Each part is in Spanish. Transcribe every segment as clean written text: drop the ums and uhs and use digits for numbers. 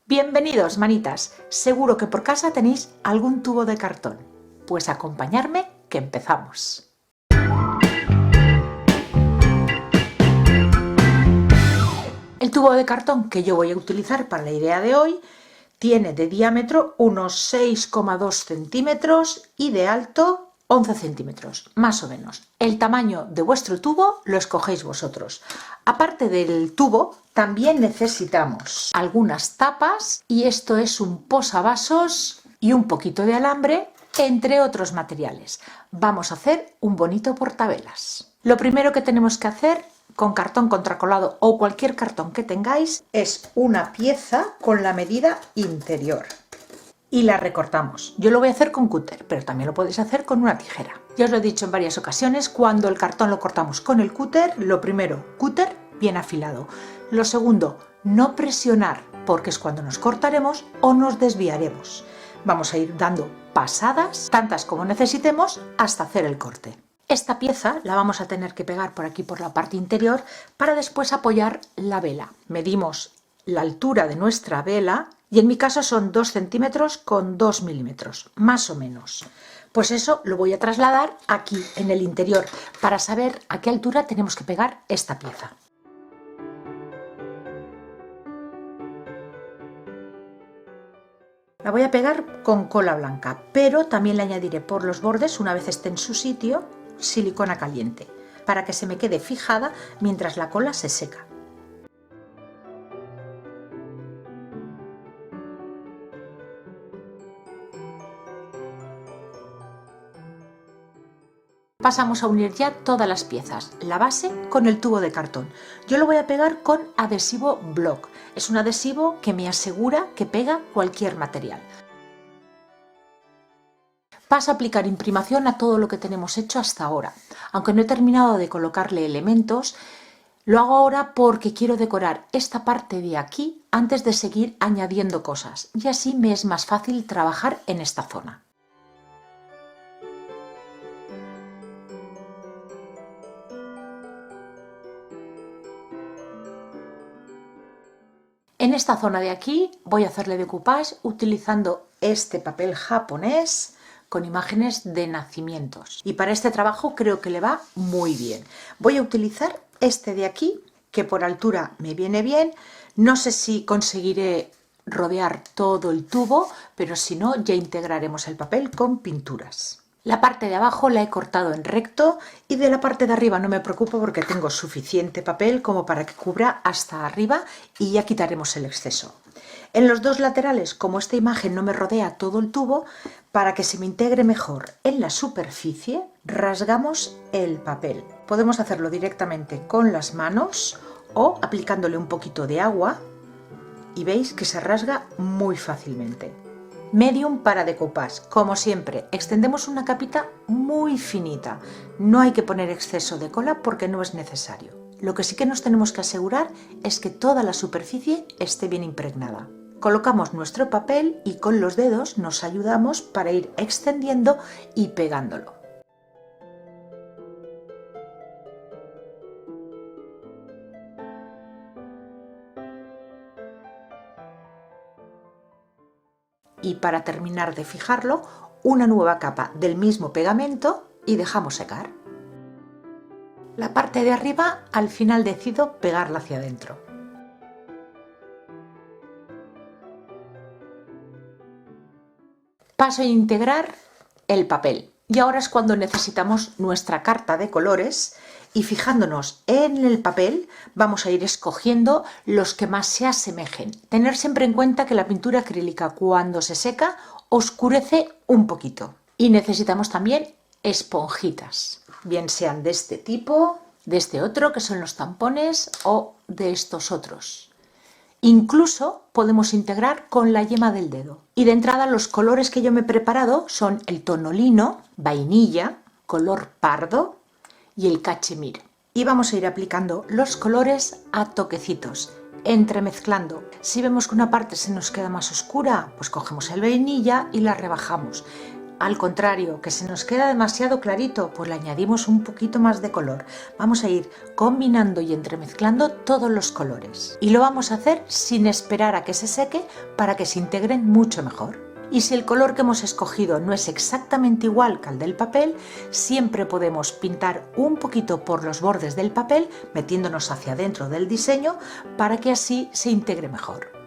Bienvenidos, manitas. Seguro que por casa tenéis algún tubo de cartón. Pues acompañarme que empezamos. El tubo de cartón que yo voy a utilizar para la idea de hoy tiene de diámetro unos 6,2 centímetros y de alto 11 centímetros, más o menos. El tamaño de vuestro tubo lo escogéis vosotros. Aparte del tubo, también necesitamos algunas tapas y esto es un posavasos y un poquito de alambre, entre otros materiales. Vamos a hacer un bonito portavelas. Lo primero que tenemos que hacer con cartón contracolado o cualquier cartón que tengáis es una pieza con la medida interior y la recortamos. Yo lo voy a hacer con cúter, pero también lo podéis hacer con una tijera. Ya os lo he dicho en varias ocasiones, cuando el cartón lo cortamos con el cúter, lo primero, cúter bien afilado. Lo segundo, no presionar, porque es cuando nos cortaremos o nos desviaremos. Vamos a ir dando pasadas, tantas como necesitemos, hasta hacer el corte. Esta pieza la vamos a tener que pegar por aquí, por la parte interior, para después apoyar la vela. Medimos la altura de nuestra vela y en mi caso son 2 centímetros con 2 milímetros, más o menos. Pues eso lo voy a trasladar aquí en el interior para saber a qué altura tenemos que pegar esta pieza. La voy a pegar con cola blanca, pero también le añadiré por los bordes, una vez esté en su sitio, silicona caliente, para que se me quede fijada mientras la cola se seca. Pasamos a unir ya todas las piezas, la base con el tubo de cartón. Yo lo voy a pegar con adhesivo Block. Es un adhesivo que me asegura que pega cualquier material. Paso a aplicar imprimación a todo lo que tenemos hecho hasta ahora. Aunque no he terminado de colocarle elementos, lo hago ahora porque quiero decorar esta parte de aquí antes de seguir añadiendo cosas. Y así me es más fácil trabajar en esta zona. En esta zona de aquí voy a hacerle decoupage utilizando este papel japonés con imágenes de nacimientos. Y para este trabajo creo que le va muy bien. Voy a utilizar este de aquí, que por altura me viene bien. No sé si conseguiré rodear todo el tubo, pero si no, ya integraremos el papel con pinturas. La parte de abajo la he cortado en recto y de la parte de arriba no me preocupo porque tengo suficiente papel como para que cubra hasta arriba y ya quitaremos el exceso. En los dos laterales, como esta imagen no me rodea todo el tubo, para que se me integre mejor en la superficie, rasgamos el papel. Podemos hacerlo directamente con las manos o aplicándole un poquito de agua y veis que se rasga muy fácilmente. Medium para decoupage. Como siempre, extendemos una capita muy finita. No hay que poner exceso de cola porque no es necesario. Lo que sí que nos tenemos que asegurar es que toda la superficie esté bien impregnada. Colocamos nuestro papel y con los dedos nos ayudamos para ir extendiendo y pegándolo. Y para terminar de fijarlo, una nueva capa del mismo pegamento y dejamos secar. La parte de arriba al final decido pegarla hacia adentro. Paso a integrar el papel y ahora es cuando necesitamos nuestra carta de colores y fijándonos en el papel vamos a ir escogiendo los que más se asemejen. Tener siempre en cuenta que la pintura acrílica cuando se seca oscurece un poquito y necesitamos también esponjitas, bien sean de este tipo, de este otro que son los tampones o de estos otros. Incluso podemos integrar con la yema del dedo. Y de entrada los colores que yo me he preparado son el tono lino, vainilla, color pardo y el cachemir. Y vamos a ir aplicando los colores a toquecitos, entremezclando. Si vemos que una parte se nos queda más oscura, pues cogemos el vainilla y la rebajamos. Al contrario, que se nos queda demasiado clarito, pues le añadimos un poquito más de color. Vamos a ir combinando y entremezclando todos los colores. Y lo vamos a hacer sin esperar a que se seque para que se integren mucho mejor. Y si el color que hemos escogido no es exactamente igual que el del papel, siempre podemos pintar un poquito por los bordes del papel, metiéndonos hacia adentro del diseño, para que así se integre mejor.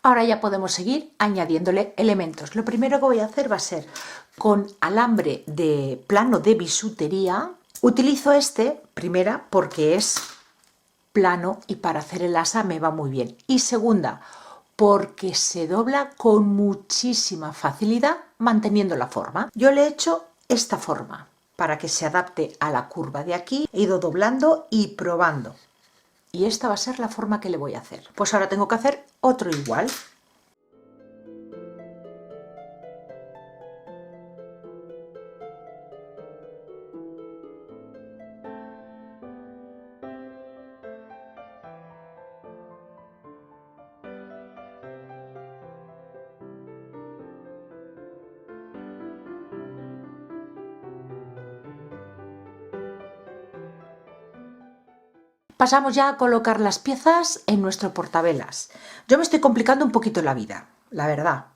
Ahora ya podemos seguir añadiéndole elementos. Lo primero que voy a hacer va a ser con alambre de plano de bisutería. Utilizo este, primera, porque es plano y para hacer el asa me va muy bien. Y segunda, porque se dobla con muchísima facilidad manteniendo la forma. Yo le he hecho esta forma para que se adapte a la curva de aquí. He ido doblando y probando. Y esta va a ser la forma que le voy a hacer. Pues ahora tengo que hacer otro igual. Pasamos ya a colocar las piezas en nuestro portavelas. Yo me estoy complicando un poquito la vida, la verdad.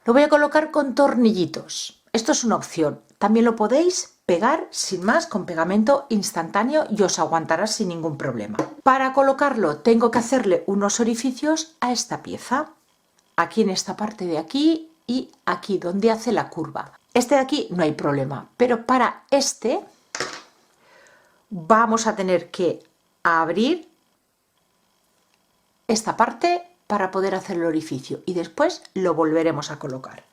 Lo voy a colocar con tornillitos. Esto es una opción. También lo podéis pegar sin más con pegamento instantáneo y os aguantará sin ningún problema. Para colocarlo tengo que hacerle unos orificios a esta pieza. Aquí en esta parte de aquí y aquí donde hace la curva. Este de aquí no hay problema, pero para este vamos a tener que abrir esta parte para poder hacer el orificio y después lo volveremos a colocar.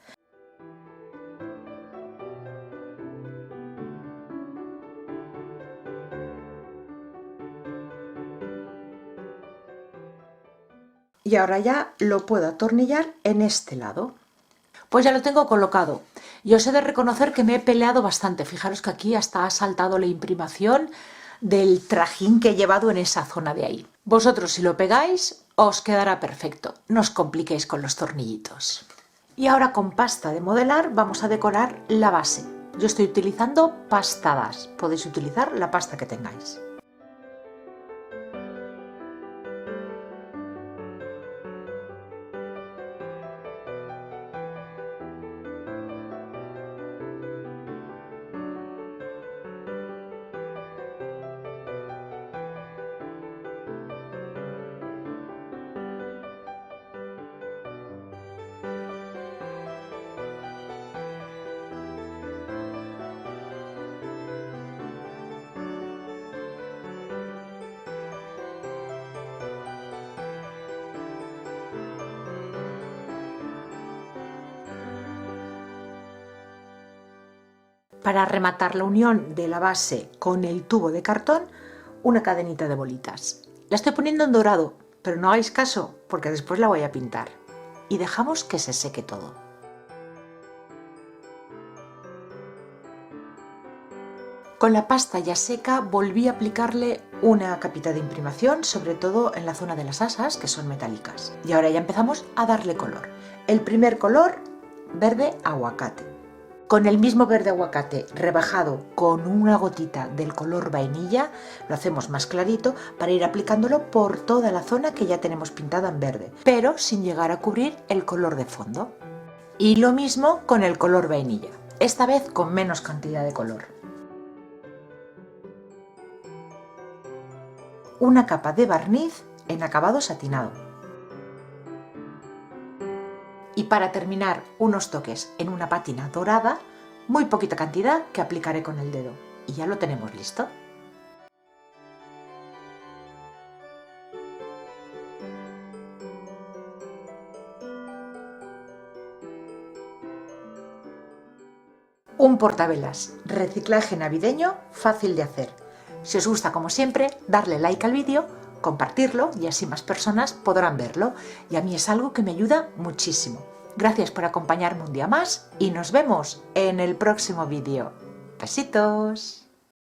Y ahora ya lo puedo atornillar en este lado. Pues ya lo tengo colocado. Y os he de reconocer que me he peleado bastante. Fijaros que aquí hasta ha saltado la imprimación del trajín que he llevado en esa zona de ahí. Vosotros si lo pegáis os quedará perfecto. No os compliquéis con los tornillitos. Y ahora con pasta de modelar vamos a decorar la base. Yo estoy utilizando pastadas. Podéis utilizar la pasta que tengáis. para rematar la unión de la base con el tubo de cartón, una cadenita de bolitas. La estoy poniendo en dorado, pero no hagáis caso porque después la voy a pintar. Y dejamos que se seque todo. Con la pasta ya seca volví a aplicarle una capita de imprimación, sobre todo en la zona de las asas, que son metálicas. Y ahora ya empezamos a darle color. El primer color, verde aguacate. Con el mismo verde aguacate rebajado con una gotita del color vainilla, lo hacemos más clarito para ir aplicándolo por toda la zona que ya tenemos pintada en verde, pero sin llegar a cubrir el color de fondo. Y lo mismo con el color vainilla, esta vez con menos cantidad de color. Una capa de barniz en acabado satinado. Y para terminar, unos toques en una pátina dorada, muy poquita cantidad que aplicaré con el dedo. Y ya lo tenemos listo. Un portavelas, reciclaje navideño, fácil de hacer. Si os gusta, como siempre, darle like al vídeo, compartirlo y así más personas podrán verlo. Y a mí es algo que me ayuda muchísimo. Gracias por acompañarme un día más y nos vemos en el próximo vídeo. Besitos.